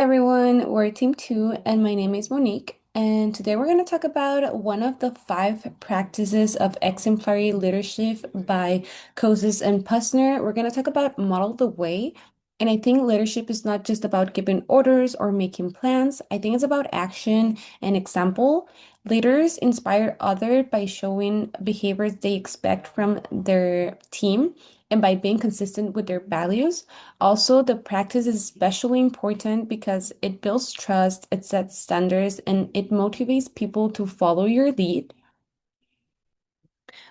everyone, we're Team 2, and my name is Monique. And today we're going to talk about one of the five practices of exemplary leadership by Kouzes and Pussner. We're going to talk about model the way. And I think leadership is not just about giving orders or making plans. I think it's about action and example. Leaders inspire others by showing behaviors they expect from their team and by being consistent with their values. Also, the practice is especially important because it builds trust, it sets standards, and it motivates people to follow your lead.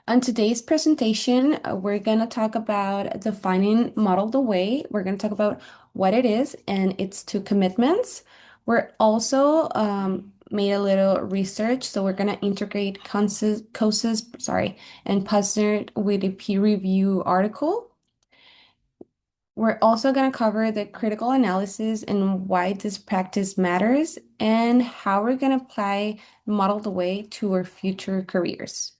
On today's presentation, we're going to talk about defining Model the Way. We're going to talk about what it is and its two commitments. We're also made a little research, so we're going to integrate COSIS, and Puzzner with a peer review article. We're also going to cover the critical analysis and why this practice matters and how we're going to apply Model the Way to our future careers.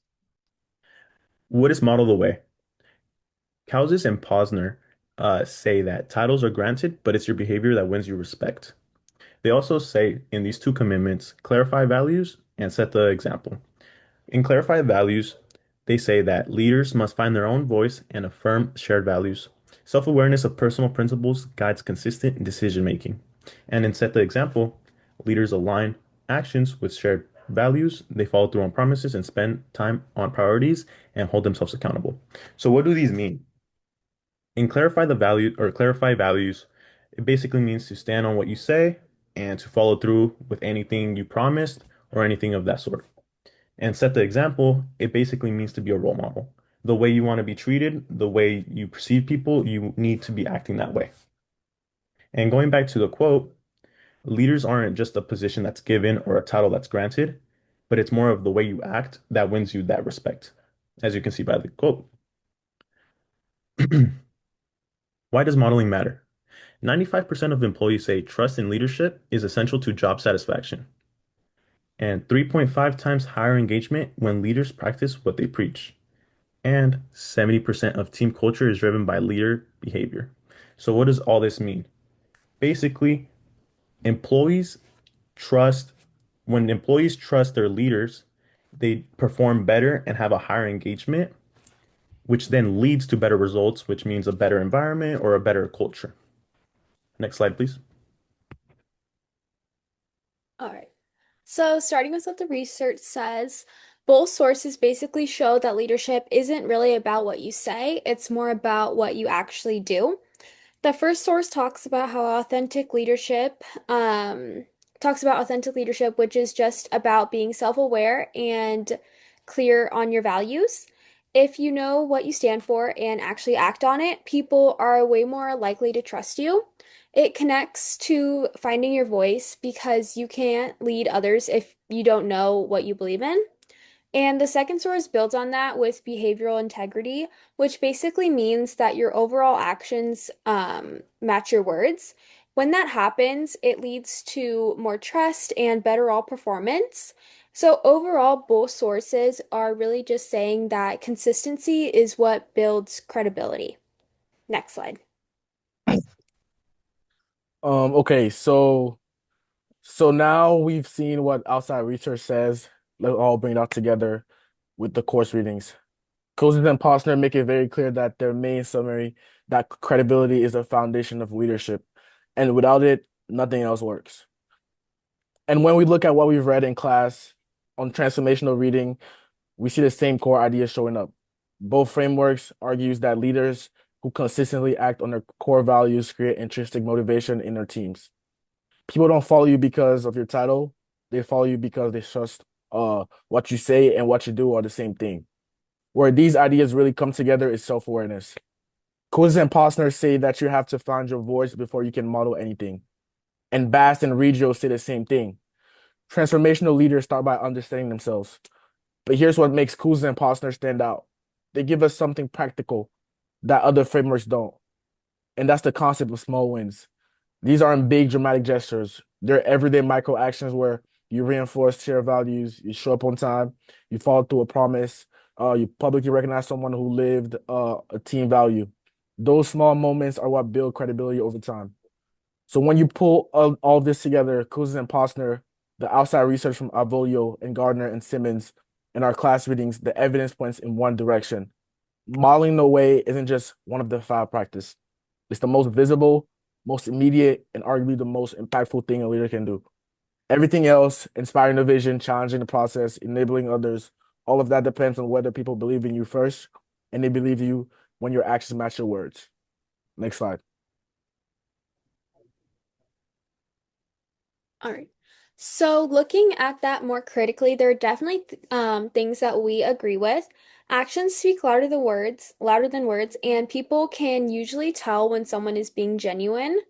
What is model the way? Kouzes and Posner say that titles are granted, but it's your behavior that wins you respect. They also say in these two commitments, clarify values and set the example. In clarify values, they say that leaders must find their own voice and affirm shared values. Self-awareness of personal principles guides consistent decision making. And in set the example, leaders align actions with shared values. They follow through on promises and spend time on priorities and hold themselves accountable. So what do these mean? In clarify the value or clarify values, it basically means to stand on what you say and to follow through with anything you promised or anything of that sort. And set the example, it basically means to be a role model. The way you want to be treated, the way you perceive people, you need to be acting that way. And going back to the quote, leaders aren't just a position that's given or a title that's granted, but it's more of the way you act that wins you that respect, as you can see by the quote. Why does modeling matter? 95% of employees say trust in leadership is essential to job satisfaction, and 3.5 times higher engagement when leaders practice what they preach. And 70% of team culture is driven by leader behavior. So, what does all this mean? Basically, employees trust, when employees trust their leaders, they perform better and have a higher engagement, which then leads to better results, which means a better environment or a better culture. Next slide, please. All right. So, starting with what the research says, both sources basically show that leadership isn't really about what you say, it's more about what you actually do. The first source talks about authentic leadership, which is just about being self-aware and clear on your values. If you know what you stand for and actually act on it, people are way more likely to trust you. It connects to finding your voice because you can't lead others if you don't know what you believe in. And the second source builds on that with behavioral integrity, which basically means that your overall actions match your words. When that happens, it leads to more trust and better all performance. So, overall, both sources are really just saying that consistency is what builds credibility. Next slide. Okay, so now we've seen what outside research says. Let's all bring it out together with the course readings. Cousins and Posner make it very clear that their main summary, that credibility is a foundation of leadership, and without it, nothing else works. And when we look at what we've read in class on transformational reading, we see the same core ideas showing up. Both frameworks argues that leaders who consistently act on their core values create intrinsic motivation in their teams. People don't follow you because of your title. They follow you because they trust what you say and what you do are the same thing. Where these ideas really come together is self-awareness. Cousins and Posner say that you have to find your voice before you can model anything. And Bass and Reggio say the same thing. Transformational leaders start by understanding themselves. But here's what makes Cousins and Posner stand out. They give us something practical that other frameworks don't. And that's the concept of small wins. These aren't big dramatic gestures. They're everyday micro actions where you reinforce shared values, you show up on time, you follow through a promise, you publicly recognize someone who lived a team value. Those small moments are what build credibility over time. So when you pull all this together, Cousins and Posner, the outside research from Avolio and Gardner and Simmons, and our class readings, the evidence points in one direction. Modeling the way isn't just one of the five practices. It's the most visible, most immediate, and arguably the most impactful thing a leader can do. Everything else, inspiring the vision, challenging the process, enabling others, all of that depends on whether people believe in you first and they believe you when your actions match your words. Next slide. All right. So looking at that more critically, there are definitely things that we agree with. Actions speak louder than words, and people can usually tell when someone is being genuine.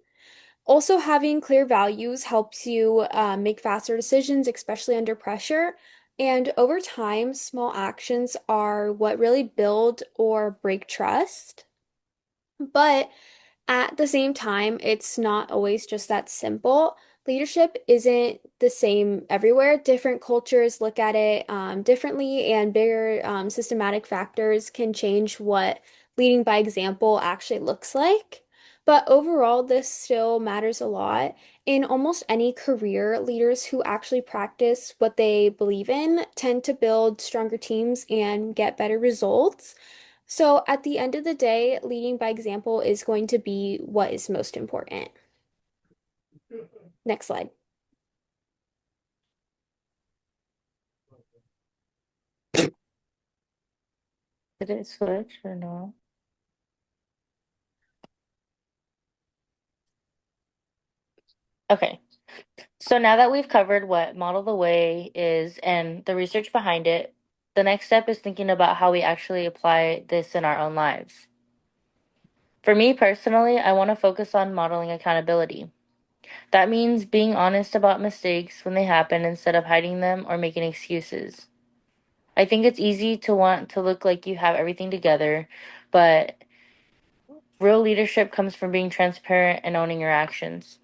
Also, having clear values helps you make faster decisions, especially under pressure. And over time, small actions are what really build or break trust. But at the same time, it's not always just that simple. Leadership isn't the same everywhere. Different cultures look at it differently, and bigger systematic factors can change what leading by example actually looks like. But overall, this still matters a lot. In almost any career, leaders who actually practice what they believe in tend to build stronger teams and get better results. So at the end of the day, leading by example is going to be what is most important. Next slide. Did it switch or no? Okay. So now that we've covered what Model the Way is and the research behind it, the next step is thinking about how we actually apply this in our own lives. For me personally, I want to focus on modeling accountability. That means being honest about mistakes when they happen instead of hiding them or making excuses. I think it's easy to want to look like you have everything together, but real leadership comes from being transparent and owning your actions.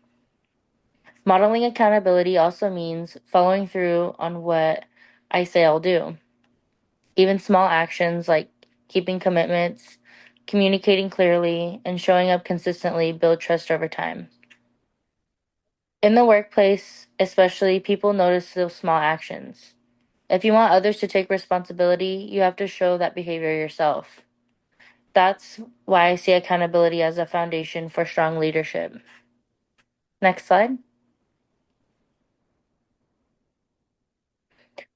Modeling accountability also means following through on what I say I'll do. Even small actions like keeping commitments, communicating clearly, and showing up consistently build trust over time. In the workplace, especially, people notice those small actions. If you want others to take responsibility, you have to show that behavior yourself. That's why I see accountability as a foundation for strong leadership. Next slide.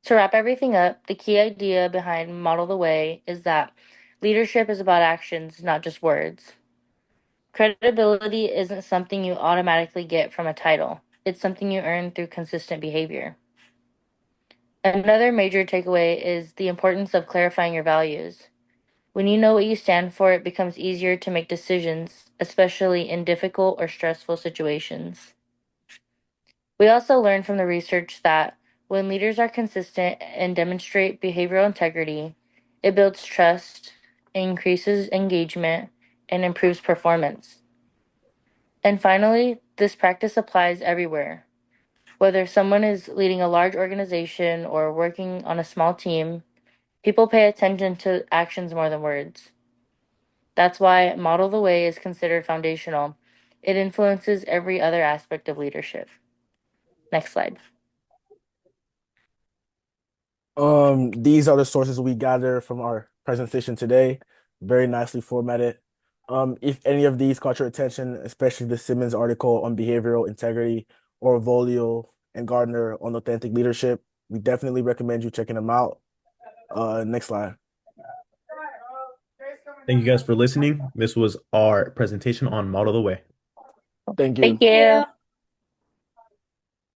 To wrap everything up, the key idea behind Model the Way is that leadership is about actions, not just words. Credibility isn't something you automatically get from a title, it's something you earn through consistent behavior. Another major takeaway is the importance of clarifying your values. When you know what you stand for, it becomes easier to make decisions, especially in difficult or stressful situations. We also learned from the research that when leaders are consistent and demonstrate behavioral integrity, it builds trust, increases engagement, and improves performance. And finally, this practice applies everywhere. Whether someone is leading a large organization or working on a small team, people pay attention to actions more than words. That's why Model the Way is considered foundational. It influences every other aspect of leadership. Next slide. These are the sources we gather from our presentation today, very nicely formatted. If any of these caught your attention, especially the Simmons article on behavioral integrity or Volio and Gardner on authentic leadership, we definitely recommend you checking them out. Next slide. Thank you guys for listening. This was our presentation on Model the Way. Thank you. Thank you.